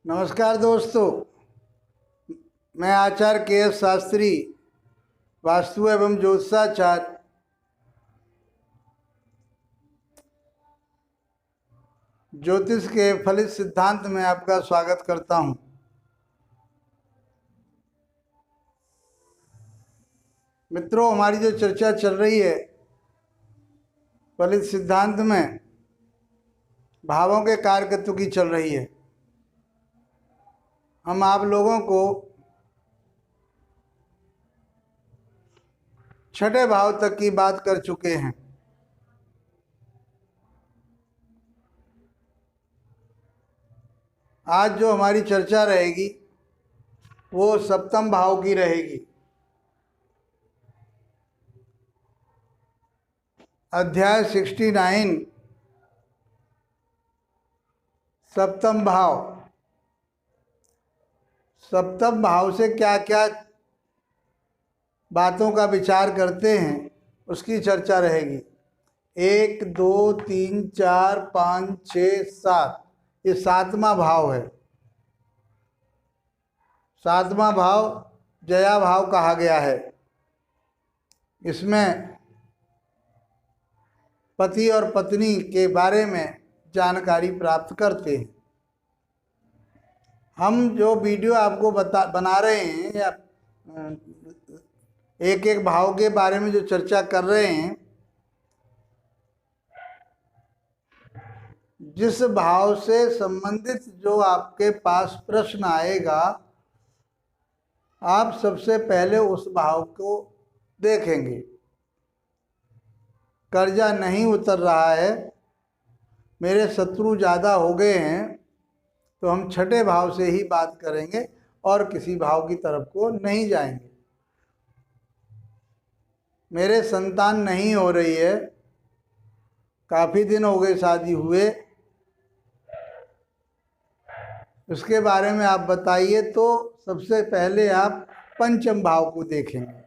नमस्कार दोस्तों, मैं आचार्य के शास्त्री, वास्तु एवं ज्योतिषाचार्य ज्योतिष के फलित सिद्धांत में आपका स्वागत करता हूं। मित्रों, हमारी जो चर्चा चल रही है फलित सिद्धांत में भावों के कारकत्व की चल रही है। हम आप लोगों को छठे भाव तक की बात कर चुके हैं। आज जो हमारी चर्चा रहेगी वो सप्तम भाव की रहेगी। अध्याय 69 सप्तम भाव। सप्तम भाव से क्या क्या बातों का विचार करते हैं उसकी चर्चा रहेगी। 1, 2, 3, 4, 5, 6, 7, ये 7वां भाव है। 7वां भाव जया भाव कहा गया है। इसमें पति और पत्नी के बारे में जानकारी प्राप्त करते हैं। हम जो वीडियो आपको बना रहे हैं या एक एक भाव के बारे में जो चर्चा कर रहे हैं, जिस भाव से संबंधित जो आपके पास प्रश्न आएगा, आप सबसे पहले उस भाव को देखेंगे। कर्जा नहीं उतर रहा है, मेरे शत्रु ज़्यादा हो गए हैं, तो हम छठे भाव से ही बात करेंगे और किसी भाव की तरफ को नहीं जाएंगे। मेरे संतान नहीं हो रही है, काफ़ी दिन हो गए शादी हुए, उसके बारे में आप बताइए, तो सबसे पहले आप पंचम भाव को देखेंगे।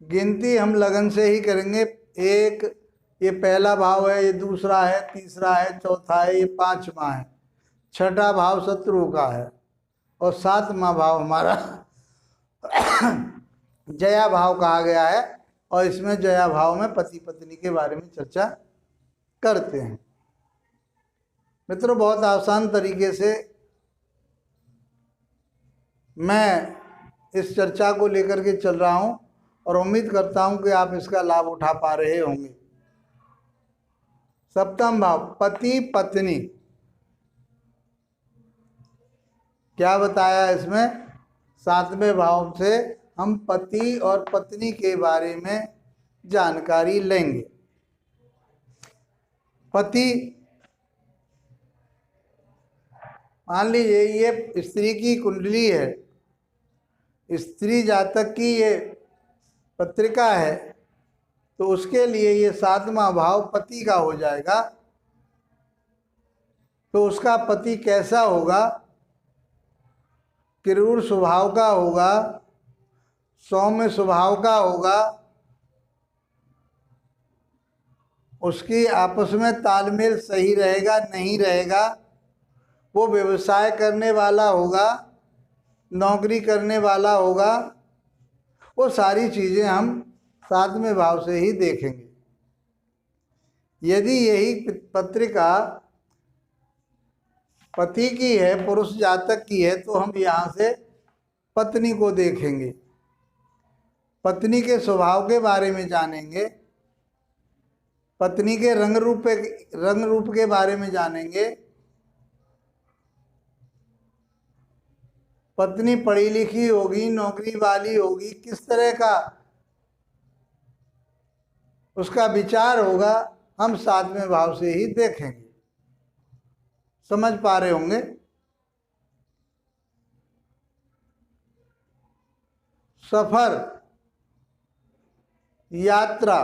गिनती हम लगन से ही करेंगे। एक, ये पहला भाव है, ये दूसरा है, तीसरा है, चौथा है, ये 5वां है। छठा भाव शत्रु का है और 7वां भाव हमारा जया भाव कहा गया है। और इसमें जया भाव में पति पत्नी के बारे में चर्चा करते हैं। मित्रों, बहुत आसान तरीके से मैं इस चर्चा को लेकर के चल रहा हूं और उम्मीद करता हूं कि आप इसका लाभ उठा पा रहे होंगे। सप्तम भाव पति पत्नी, क्या बताया इसमें? 7वें भाव से हम पति और पत्नी के बारे में जानकारी लेंगे। पति, मान लीजिए ये स्त्री की कुंडली है, स्त्री जातक की ये पत्रिका है, तो उसके लिए ये 7वां भाव पति का हो जाएगा। तो उसका पति कैसा होगा? क्रूर स्वभाव का होगा, सौम्य स्वभाव का होगा, उसकी आपस में तालमेल सही रहेगा नहीं रहेगा, वो व्यवसाय करने वाला होगा, नौकरी करने वाला होगा, वो सारी चीज़ें हम 7वें भाव से ही देखेंगे। यदि यही पत्रिका पति की है, पुरुष जातक की है, तो हम यहाँ से पत्नी को देखेंगे, पत्नी के स्वभाव के बारे में जानेंगे, पत्नी के रंग रूप के बारे में जानेंगे। पत्नी पढ़ी लिखी होगी, नौकरी वाली होगी, किस तरह का उसका विचार होगा, हम 7वें भाव से ही देखेंगे। समझ पा रहे होंगे? सफर, यात्रा,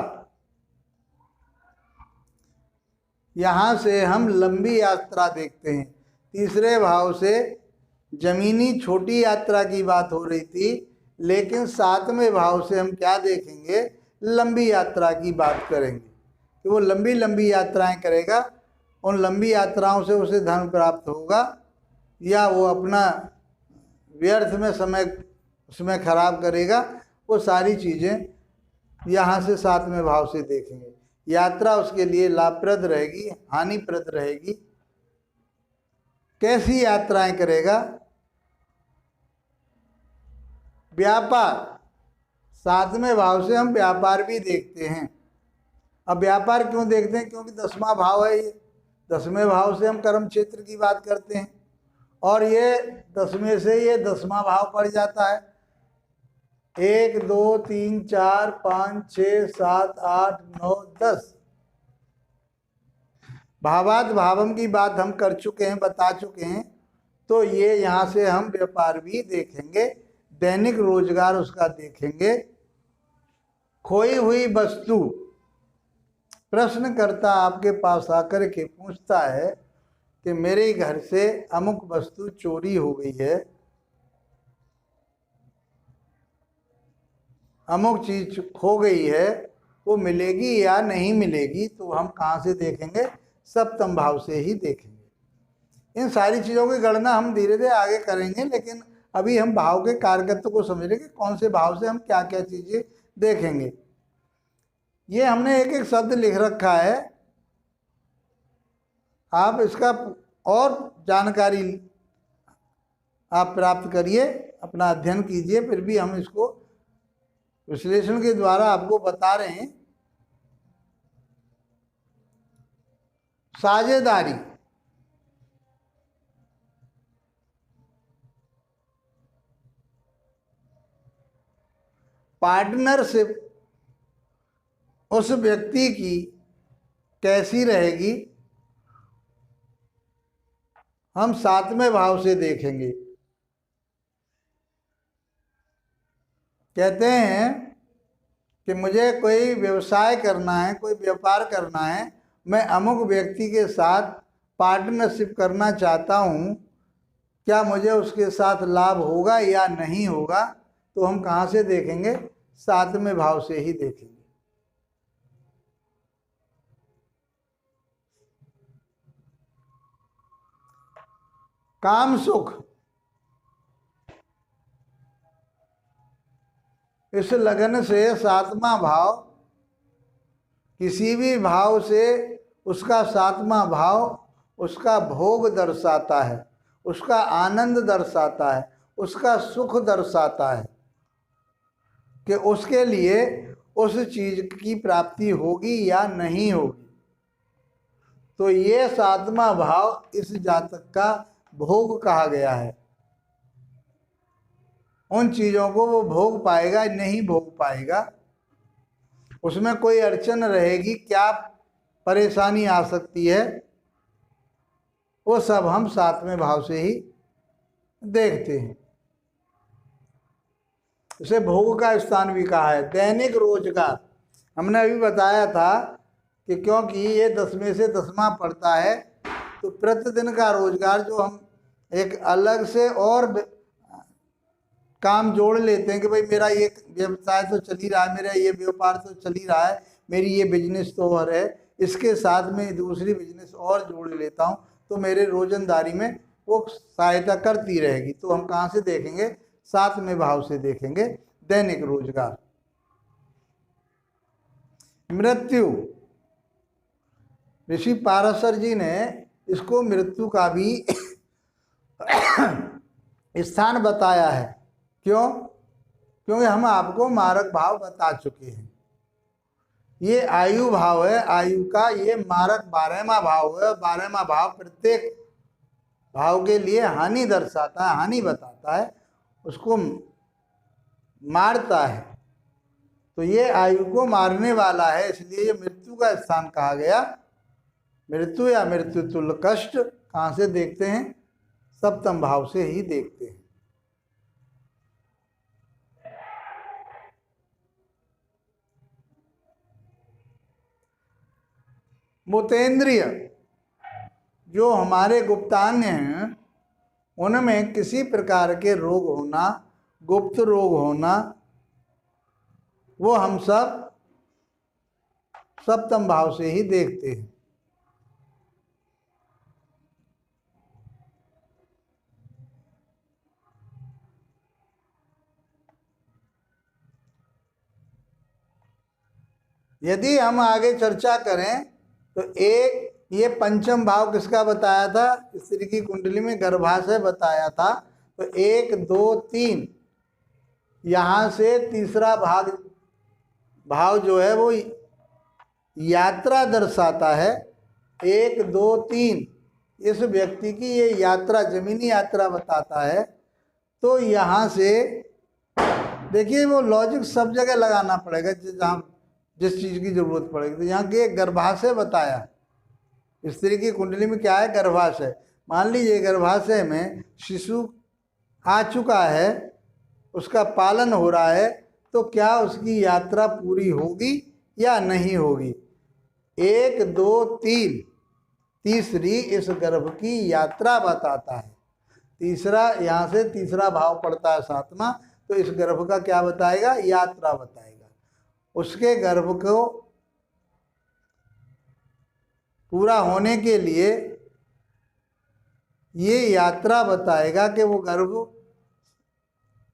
यहाँ से हम लंबी यात्रा देखते हैं। तीसरे भाव से जमीनी छोटी यात्रा की बात हो रही थी, लेकिन 7वें भाव से हम क्या देखेंगे? लंबी यात्रा की बात करेंगे कि वो लंबी लंबी यात्राएं करेगा उन लंबी यात्राओं से उसे धन प्राप्त होगा या वो अपना व्यर्थ में समय उसमें खराब करेगा, वो सारी चीज़ें यहाँ से 7वें भाव से देखेंगे। यात्रा उसके लिए लाभप्रद रहेगी, हानिप्रद रहेगी। कैसी यात्राएं करेगा? व्यापार, 7वें भाव से हम व्यापार भी देखते हैं। अब व्यापार क्यों देखते हैं? क्योंकि 10वां भाव है ये। 10वें भाव से हम कर्म क्षेत्र की बात करते हैं और ये 10वें से ये 10वां भाव पड़ जाता है। 1 2 3 4 5 6 7 8 9 10 भावात भावम की बात हम कर चुके हैं, बता चुके हैं। तो ये यहाँ से हम व्यापार भी देखेंगे, दैनिक रोजगार उसका देखेंगे। खोई हुई वस्तु, प्रश्नकर्ता आपके पास आकर के पूछता है कि मेरे घर से अमुक वस्तु चोरी हो गई है, अमुक चीज खो गई है, वो मिलेगी या नहीं मिलेगी? तो हम कहाँ से देखेंगे? 7वें भाव से ही देखेंगे। इन सारी चीज़ों की गणना हम धीरे धीरे आगे करेंगे, लेकिन अभी हम भाव के कारकत्व को समझ रहे कि कौन से भाव से हम क्या क्या चीज़ें देखेंगे। ये हमने एक एक शब्द लिख रखा है, आप इसका और जानकारी आप प्राप्त करिए, अपना अध्ययन कीजिए। फिर भी हम इसको विश्लेषण के द्वारा आपको बता रहे हैं। साझेदारी, पार्टनरशिप उस व्यक्ति की कैसी रहेगी, हम 7वें भाव से देखेंगे। कहते हैं कि मुझे कोई व्यवसाय करना है, कोई व्यापार करना है, मैं अमुक व्यक्ति के साथ पार्टनरशिप करना चाहता हूँ, क्या मुझे उसके साथ लाभ होगा या नहीं होगा? तो हम कहाँ से देखेंगे? 7वें भाव से ही देखेंगे। काम सुख, इस लगन से 7वां भाव, किसी भी भाव से उसका 7वां भाव उसका भोग दर्शाता है, उसका आनंद दर्शाता है, उसका सुख दर्शाता है कि उसके लिए उस चीज की प्राप्ति होगी या नहीं होगी। तो ये 7वां भाव इस जातक का भोग कहा गया है। उन चीज़ों को वो भोग पाएगा, नहीं भोग पाएगा, उसमें कोई अड़चन रहेगी, क्या परेशानी आ सकती है, वो सब हम 7वें भाव से ही देखते हैं। इसे भोग का स्थान भी कहा है। दैनिक रोजगार, हमने अभी बताया था कि क्योंकि ये 10वें से 10वां पड़ता है, तो प्रतिदिन का रोजगार जो हम एक अलग से और काम जोड़ लेते हैं कि भाई मेरा ये व्यवसाय तो चल ही रहा है, मेरा ये व्यापार तो चल ही रहा है, मेरी ये बिजनेस तो और है, इसके साथ में दूसरी बिजनेस और जोड़ लेता हूँ, तो मेरे रोजंदारी में वो सहायता करती रहेगी। तो हम कहाँ से देखेंगे? 7वें भाव से देखेंगे, दैनिक रोजगार। मृत्यु, ऋषि पाराशर जी ने इसको मृत्यु का भी स्थान बताया है। क्यों? क्योंकि हम आपको मारक भाव बता चुके हैं। ये आयु भाव है, आयु का ये मारक 12वां भाव है। 12वां भाव प्रत्येक भाव के लिए हानि दर्शाता है, हानि बताता है, उसको मारता है। तो ये आयु को मारने वाला है, इसलिए ये मृत्यु का स्थान कहा गया। मृत्यु या मृत्यु तुल्य कष्ट कहाँ से देखते हैं? 7वें भाव से ही देखते हैं। मूतेंद्रिय, जो हमारे गुप्तांग हैं, उनमें किसी प्रकार के रोग होना, गुप्त रोग होना, वो हम सब 7वें भाव से ही देखते हैं। यदि हम आगे चर्चा करें तो एक ये पंचम भाव किसका बताया था, स्त्री की कुंडली में गर्भाशय बताया था। तो 1 2 3 यहाँ से तीसरा भाव जो है वो यात्रा दर्शाता है। 1 2 3 इस व्यक्ति की ये यात्रा जमीनी यात्रा बताता है। तो यहाँ से देखिए वो लॉजिक सब जगह लगाना पड़ेगा जहाँ जिस चीज़ की जरूरत पड़ेगी। तो यहाँ के गर्भाशय बताया, स्त्री की कुंडली में क्या है, गर्भाशय। मान लीजिए गर्भाशय में शिशु आ चुका है, उसका पालन हो रहा है, तो क्या उसकी यात्रा पूरी होगी या नहीं होगी। 1 2 3 तीसरी इस गर्भ की यात्रा बताता है। तीसरा यहाँ से तीसरा भाव पड़ता है 7वां, तो इस गर्भ का क्या बताएगा, यात्रा बताएगा। उसके गर्भ को पूरा होने के लिए ये यात्रा बताएगा कि वो गर्भ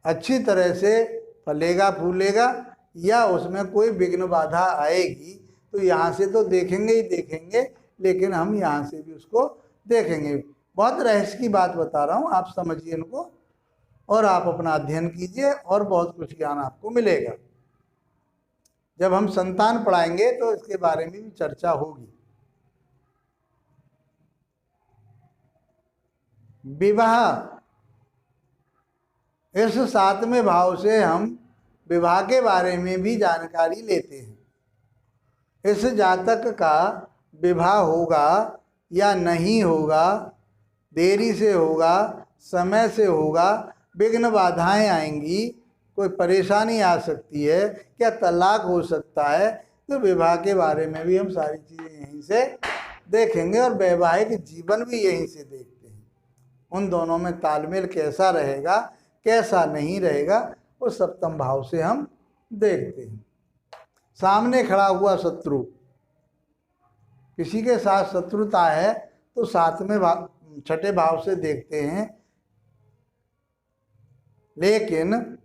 अच्छी तरह से फलेगा फूलेगा या उसमें कोई विघ्न बाधा आएगी। तो यहाँ से तो देखेंगे ही देखेंगे, लेकिन हम यहाँ से भी उसको देखेंगे। बहुत रहस्य की बात बता रहा हूँ, आप समझिए इनको और आप अपना अध्ययन कीजिए और बहुत कुछ ज्ञान आपको मिलेगा। जब हम संतान पढ़ाएंगे तो इसके बारे में भी चर्चा होगी। विवाह, इस 7वें भाव से हम विवाह के बारे में भी जानकारी लेते हैं। इस जातक का विवाह होगा या नहीं होगा, देरी से होगा, समय से होगा, विघ्न बाधाएं आएंगी, कोई परेशानी आ सकती है, क्या तलाक हो सकता है। तो विवाह के बारे में भी हम सारी चीज़ें यहीं से देखेंगे और वैवाहिक जीवन भी यहीं से देखते हैं। उन दोनों में तालमेल कैसा रहेगा कैसा नहीं रहेगा, वो 7वें भाव से हम देखते हैं। सामने खड़ा हुआ शत्रु, किसी के साथ शत्रुता है तो 6ठे भाव से देखते हैं। लेकिन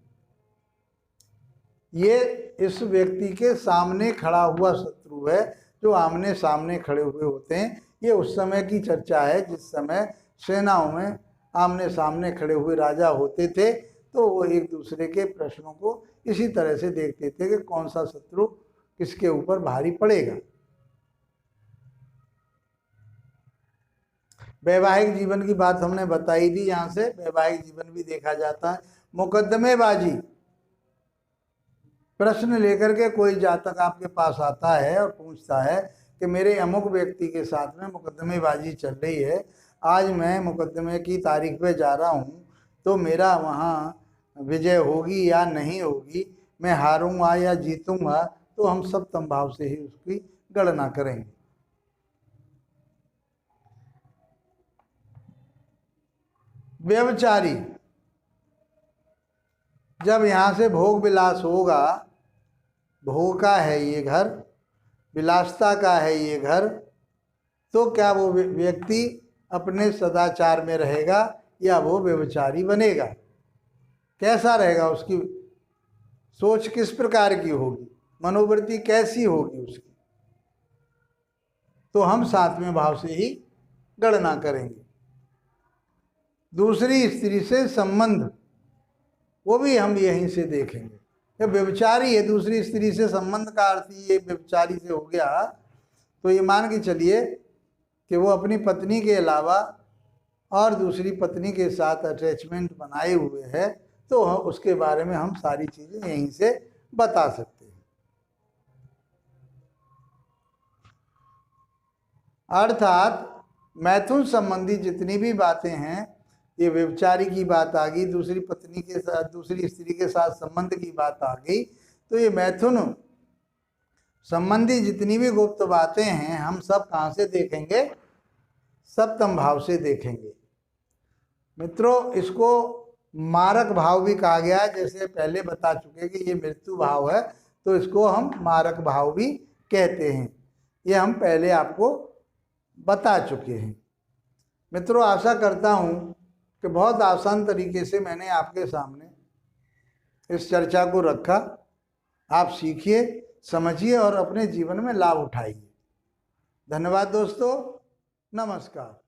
ये इस व्यक्ति के सामने खड़ा हुआ शत्रु है, जो आमने सामने खड़े हुए होते हैं। ये उस समय की चर्चा है जिस समय सेनाओं में आमने सामने खड़े हुए राजा होते थे, तो वो एक दूसरे के प्रश्नों को इसी तरह से देखते थे कि कौन सा शत्रु किसके ऊपर भारी पड़ेगा। वैवाहिक जीवन की बात हमने बताई थी, यहाँ से वैवाहिक जीवन भी देखा जाता है। मुकदमेबाजी, प्रश्न लेकर के कोई जातक आपके पास आता है और पूछता है कि मेरे अमुक व्यक्ति के साथ में मुकदमेबाजी चल रही है, आज मैं मुकदमे की तारीख पे जा रहा हूँ, तो मेरा वहाँ विजय होगी या नहीं होगी, मैं हारूंगा या जीतूंगा। तो हम 7वें भाव से ही उसकी गणना करेंगे। व्यभिचारी, जब यहाँ से भोग विलास होगा, भोग का है ये घर, विलासता का है ये घर, तो क्या वो व्यक्ति अपने सदाचार में रहेगा या वो व्यभिचारी बनेगा, कैसा रहेगा, उसकी सोच किस प्रकार की होगी, मनोवृत्ति कैसी होगी उसकी। तो हम 7वें भाव से ही गणना करेंगे। दूसरी स्त्री से संबंध, वो भी हम यहीं से देखेंगे। ये व्यभिचारी है, दूसरी स्त्री से संबंध का अर्थ ये व्यभिचारी से हो गया, तो ये मान के चलिए कि वो अपनी पत्नी के अलावा और दूसरी पत्नी के साथ अटैचमेंट बनाए हुए है, तो उसके बारे में हम सारी चीज़ें यहीं से बता सकते हैं। अर्थात मैथुन संबंधी जितनी भी बातें हैं, ये व्यभिचारी की बात आ गई, दूसरी पत्नी के साथ दूसरी स्त्री के साथ संबंध की बात आ गई, तो ये मैथुन संबंधी जितनी भी गुप्त बातें हैं हम सब कहाँ से देखेंगे, 7वें भाव से देखेंगे। मित्रों, इसको मारक भाव भी कहा गया है, जैसे पहले बता चुके कि ये मृत्यु भाव है, तो इसको हम मारक भाव भी कहते हैं। ये हम पहले आपको बता चुके हैं। मित्रों, आशा करता हूँ कि बहुत आसान तरीके से मैंने आपके सामने इस चर्चा को रखा। आप सीखिए, समझिए और अपने जीवन में लाभ उठाइए। धन्यवाद दोस्तों, नमस्कार।